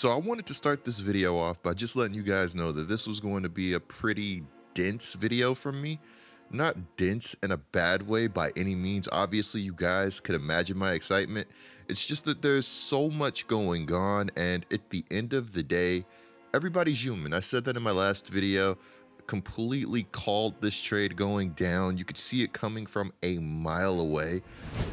So I wanted to start this video off by just letting you guys know that this was going to be a pretty dense video from me. Not dense in a bad way by any means. Obviously, you guys could imagine my excitement. It's just that there's so much going on, and at the end of the day, everybody's human. I said that in my last video. Completely called this trade going down. You could see it coming from a mile away.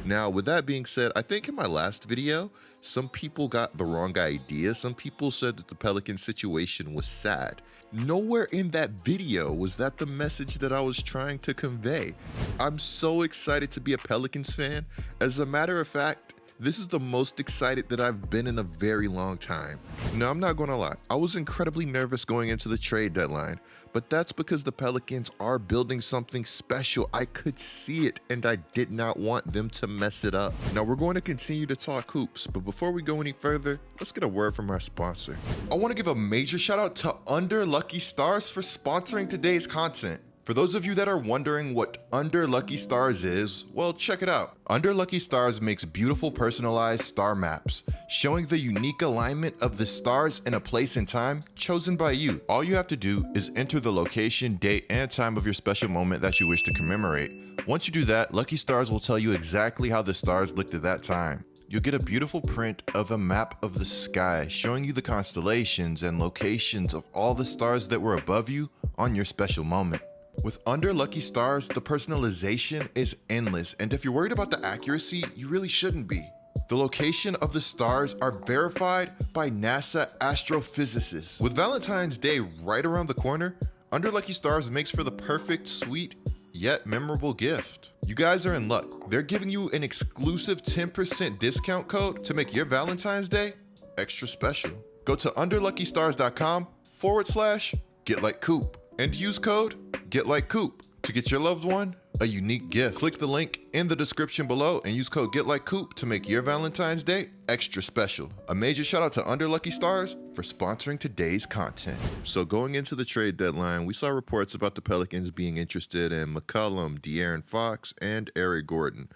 Now, with that being said, I think in my last video, some people got the wrong idea. Some people said that the Pelicans situation was sad. Nowhere in that video was that the message that I was trying to convey. I'm so excited to be a Pelicans fan. As a matter of fact, this is the most excited that I've been in a very long time. Now, I'm not gonna lie, I was incredibly nervous going into the trade deadline, but that's because the Pelicans are building something special. I could see it, and I did not want them to mess it up. Now, we're going to continue to talk hoops, but before we go any further, let's get a word from our sponsor. I want to give a major shout out to Under Lucky Stars for sponsoring today's content. For those of you that are wondering what Under Lucky Stars is, well, check it out. Under Lucky Stars makes beautiful personalized star maps, showing the unique alignment of the stars in a place and time chosen by you. All you have to do is enter the location, date, and time of your special moment that you wish to commemorate. Once you do that, Lucky Stars will tell you exactly how the stars looked at that time. You'll get a beautiful print of a map of the sky, showing you the constellations and locations of all the stars that were above you on your special moment. With Under Lucky Stars, the personalization is endless, and if you're worried about the accuracy, you really shouldn't be. The location of the stars are verified by NASA astrophysicists. With Valentine's Day right around the corner, Under Lucky Stars makes for the perfect, sweet, yet memorable gift. You guys are in luck. They're giving you an exclusive 10% discount code to make your Valentine's Day extra special. Go to underluckystars.com/GetLikeCoop and use code GetLikeCoop to get your loved one a unique gift. Click the link in the description below and use code GetLikeCoop to make your Valentine's Day extra special. A major shout out to Under Lucky Stars for sponsoring today's content. So going into the trade deadline, we saw reports about the Pelicans being interested in McCollum, De'Aaron Fox, and Eric Gordon.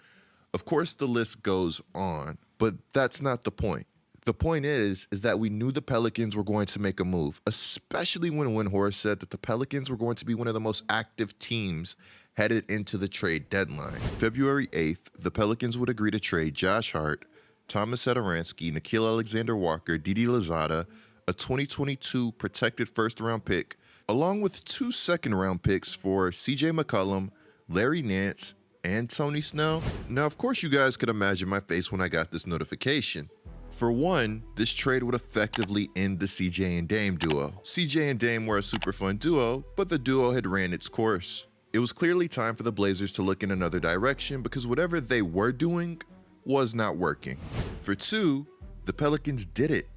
Of course, the list goes on, but that's not the point. The point is that we knew the Pelicans were going to make a move, especially when Windhorst said that the Pelicans were going to be one of the most active teams headed into the trade deadline. February 8th, the Pelicans would agree to trade Josh Hart, Thomas Satoransky, Nikhil Alexander-Walker, Didi Louzada, a 2022 protected first-round pick, along with 2 second-round picks for CJ McCollum, Larry Nance, and Tony Snell. Now, of course, you guys could imagine my face when I got this notification. For one, this trade would effectively end the CJ and Dame duo. CJ and Dame were a super fun duo, but the duo had ran its course. It was clearly time for the Blazers to look in another direction because whatever they were doing was not working. For two, the Pelicans did it.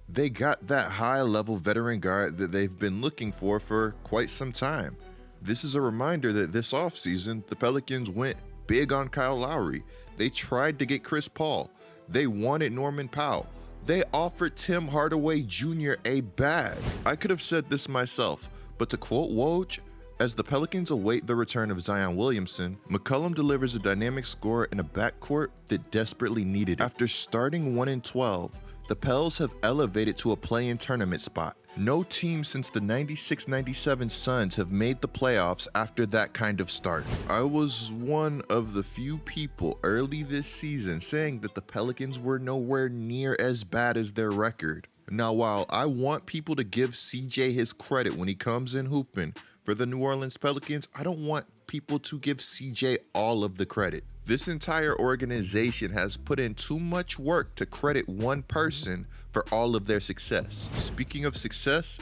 They got that high-level veteran guard that they've been looking for quite some time. This is a reminder that this offseason, the Pelicans went big on Kyle Lowry. They tried to get Chris Paul. They wanted Norman Powell. They offered Tim Hardaway Jr. a bag. I could have said this myself, but to quote Woj, as the Pelicans await the return of Zion Williamson, McCollum delivers a dynamic score in a backcourt that desperately needed it. After starting 1-12, the Pels have elevated to a play-in tournament spot. No team since the 96-97 Suns have made the playoffs after that kind of start. I was one of the few people early this season saying that the Pelicans were nowhere near as bad as their record. Now, while I want people to give CJ his credit when he comes in hooping for the New Orleans Pelicans, I don't want people to give CJ all of the credit. This entire organization has put in too much work to credit one person for all of their success. Speaking of success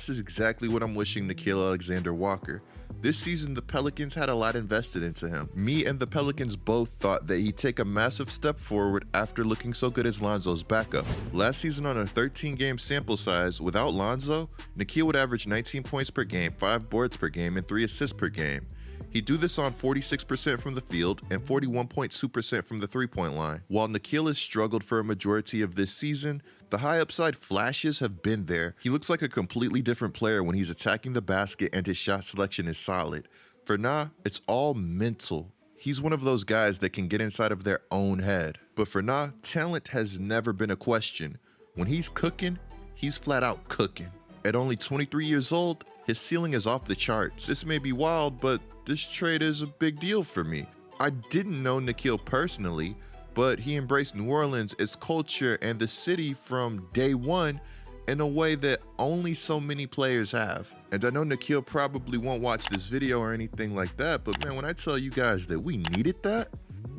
is exactly what I'm wishing Nikhil Alexander-Walker. This season, the Pelicans had a lot invested into him. Me and the Pelicans both thought that he'd take a massive step forward after looking so good as Lonzo's backup. Last season on a 13-game sample size, without Lonzo, Nikhil would average 19 points per game, 5 boards per game, and 3 assists per game. He'd do this on 46% from the field and 41.2% from the three-point line. While Nikhil has struggled for a majority of this season, the high upside flashes have been there. He looks like a completely different player when he's attacking the basket and his shot selection is solid. For Na, it's all mental. He's one of those guys that can get inside of their own head. But for Na, talent has never been a question. When he's cooking, he's flat out cooking. At only 23 years old, his ceiling is off the charts. This may be wild, but this trade is a big deal for me. I didn't know Nikhil personally, but he embraced New Orleans, its culture, and the city from day one in a way that only so many players have. And I know Nikhil probably won't watch this video or anything like that, but man, when I tell you guys that we needed that,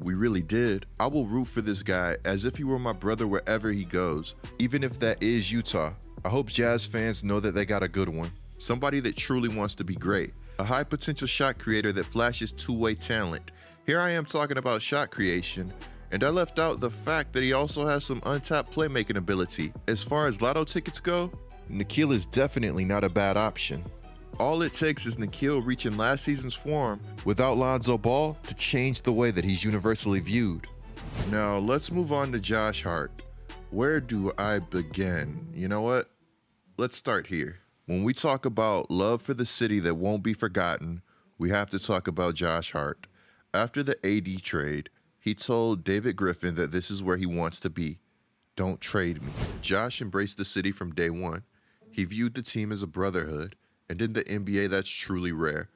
we really did. I will root for this guy as if he were my brother wherever he goes, even if that is Utah. I hope Jazz fans know that they got a good one. Somebody that truly wants to be great. A high potential shot creator that flashes two-way talent. Here I am talking about shot creation, and I left out the fact that he also has some untapped playmaking ability. As far as lotto tickets go, Nikhil is definitely not a bad option. All it takes is Nikhil reaching last season's form without Lonzo Ball to change the way that he's universally viewed. Now let's move on to Josh Hart. Where do I begin? You know what? Let's start here. When we talk about love for the city that won't be forgotten, we have to talk about Josh Hart. After the AD trade, he told David Griffin that this is where he wants to be. Don't trade me. Josh embraced the city from day one. He viewed the team as a brotherhood, and in the NBA, that's truly rare.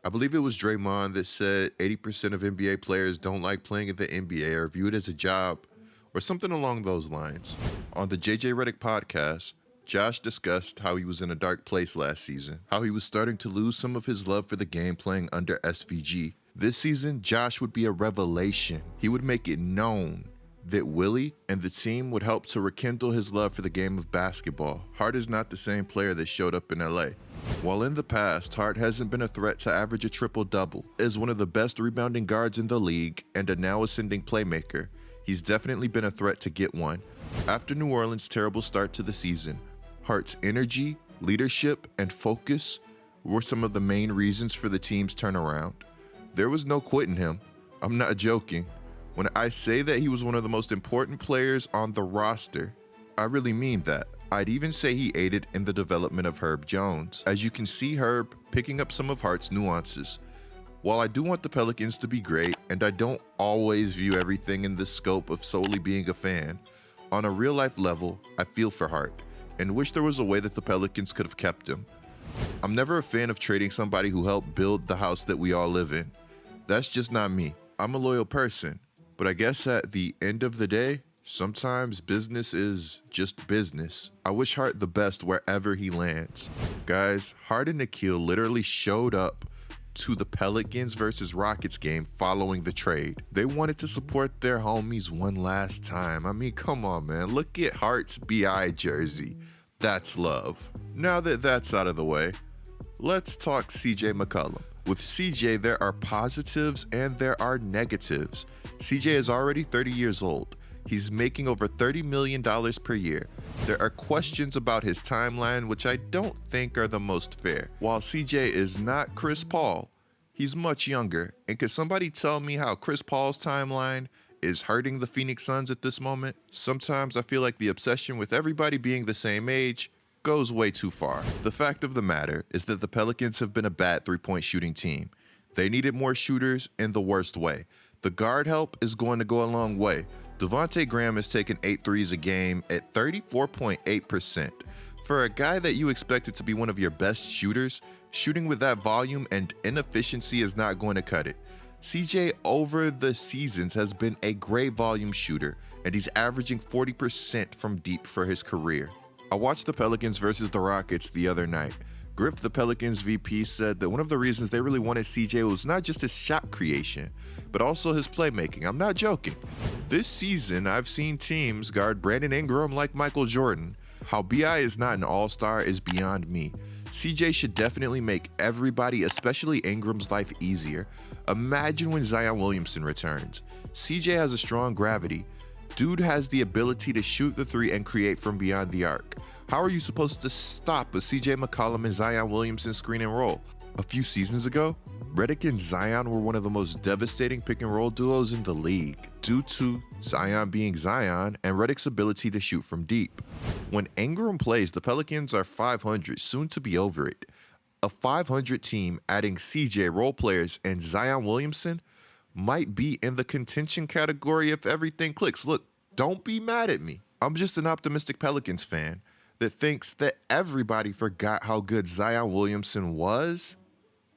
I believe it was Draymond that said 80% of NBA players don't like playing in the NBA or view it as a job, or something along those lines. On the JJ Redick podcast, Josh discussed how he was in a dark place last season, how he was starting to lose some of his love for the game playing under SVG. This season, Josh would be a revelation. He would make it known that Willie and the team would help to rekindle his love for the game of basketball. Hart is not the same player that showed up in LA. While in the past, Hart hasn't been a threat to average a triple-double, is one of the best rebounding guards in the league and a now ascending playmaker. He's definitely been a threat to get one. After New Orleans' terrible start to the season, Hart's energy, leadership, and focus were some of the main reasons for the team's turnaround. There was no quitting him. I'm not joking. When I say that he was one of the most important players on the roster, I really mean that. I'd even say he aided in the development of Herb Jones. As you can see Herb picking up some of Hart's nuances. While I do want the Pelicans to be great, and I don't always view everything in the scope of solely being a fan, on a real-life level, I feel for Hart, and wish there was a way that the Pelicans could have kept him. I'm never a fan of trading somebody who helped build the house that we all live in. That's just not me. I'm a loyal person, but I guess at the end of the day, sometimes business is just business. I wish Hart the best wherever he lands. Guys, Hart and Nikhil literally showed up to the Pelicans versus Rockets game following the trade. They wanted to support their homies one last time. I mean, come on, man. Look at Hart's BI jersey. That's love. Now that that's out of the way, let's talk CJ McCollum. With CJ, there are positives and there are negatives. CJ is already 30 years old. He's making over $30 million per year. There are questions about his timeline, which I don't think are the most fair. While CJ is not Chris Paul, he's much younger. And can somebody tell me how Chris Paul's timeline is hurting the Phoenix Suns at this moment? Sometimes I feel like the obsession with everybody being the same age goes way too far. The fact of the matter is that the Pelicans have been a bad three-point shooting team. They needed more shooters in the worst way. The guard help is going to go a long way. Devontae Graham has taken 8 threes a game at 34.8%. For a guy that you expected to be one of your best shooters, shooting with that volume and inefficiency is not going to cut it. CJ over the seasons has been a great volume shooter, and he's averaging 40% from deep for his career. I watched the Pelicans versus the Rockets the other night. Griff, the Pelicans VP, said that one of the reasons they really wanted CJ was not just his shot creation, but also his playmaking. I'm not joking. This season, I've seen teams guard Brandon Ingram like Michael Jordan. How BI is not an all-star is beyond me. CJ should definitely make everybody, especially Ingram's life easier. Imagine when Zion Williamson returns. CJ has a strong gravity. Dude has the ability to shoot the three and create from beyond the arc. How are you supposed to stop a CJ McCollum and Zion Williamson screen and roll? A few seasons ago, Redick and Zion were one of the most devastating pick and roll duos in the league due to Zion being Zion and Redick's ability to shoot from deep. When Ingram plays, the Pelicans are 500, soon to be over it. A 500 team adding CJ role players and Zion Williamson might be in the contention category if everything clicks. Look, don't be mad at me. I'm just an optimistic Pelicans fan. that thinks that everybody forgot how good Zion Williamson was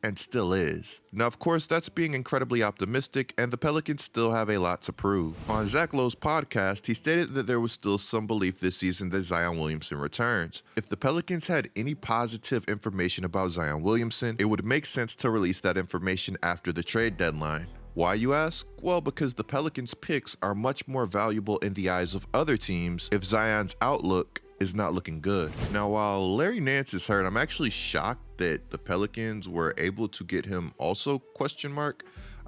and still is. Now, of course, that's being incredibly optimistic, and the Pelicans still have a lot to prove. On Zach Lowe's podcast, he stated that there was still some belief this season that Zion Williamson returns. If the Pelicans had any positive information about Zion Williamson, it would make sense to release that information after the trade deadline. Why, you ask? Well, because the Pelicans' picks are much more valuable in the eyes of other teams if Zion's outlook is not looking good. Now, while Larry Nance is hurt, I'm actually shocked that the Pelicans were able to get him also ?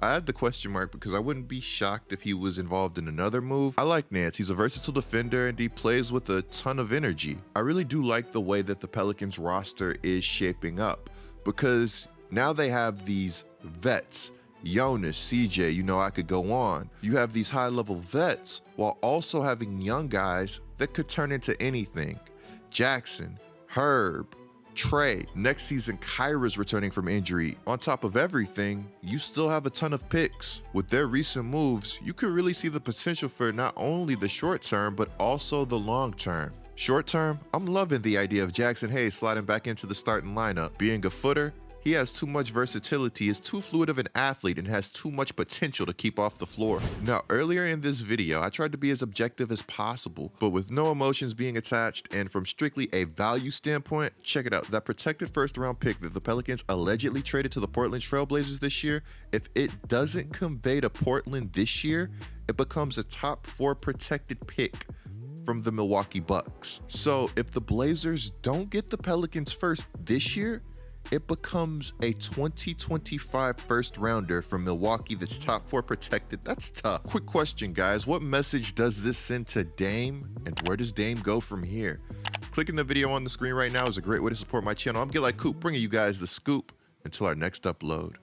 I had the question mark because I wouldn't be shocked if he was involved in another move. I like Nance. He's a versatile defender and he plays with a ton of energy. I really do like the way that the Pelicans roster is shaping up because now they have these vets. Jonas, CJ, I could go on. You have these high-level vets while also having young guys that could turn into anything. Jackson, Herb, Trey. Next season, Kyra's returning from injury. On top of everything, you still have a ton of picks. With their recent moves, you could really see the potential for not only the short term, but also the long term. Short term, I'm loving the idea of Jackson Hayes sliding back into the starting lineup. Being a footer, he has too much versatility, is too fluid of an athlete, and has too much potential to keep off the floor. Now, earlier in this video, I tried to be as objective as possible, but with no emotions being attached and from strictly a value standpoint, check it out. That protected first-round pick that the Pelicans allegedly traded to the Portland Trail Blazers this year, if it doesn't convey to Portland this year, it becomes a top 4 protected pick from the Milwaukee Bucks. So if the Blazers don't get the Pelicans first this year, it becomes a 2025 first rounder from Milwaukee that's top 4 protected. That's tough. Quick question, guys. What message does this send to Dame, and where does Dame go from here? Clicking the video on the screen right now is a great way to support my channel. I'm GetLikeCoop, bringing you guys the scoop until our next upload.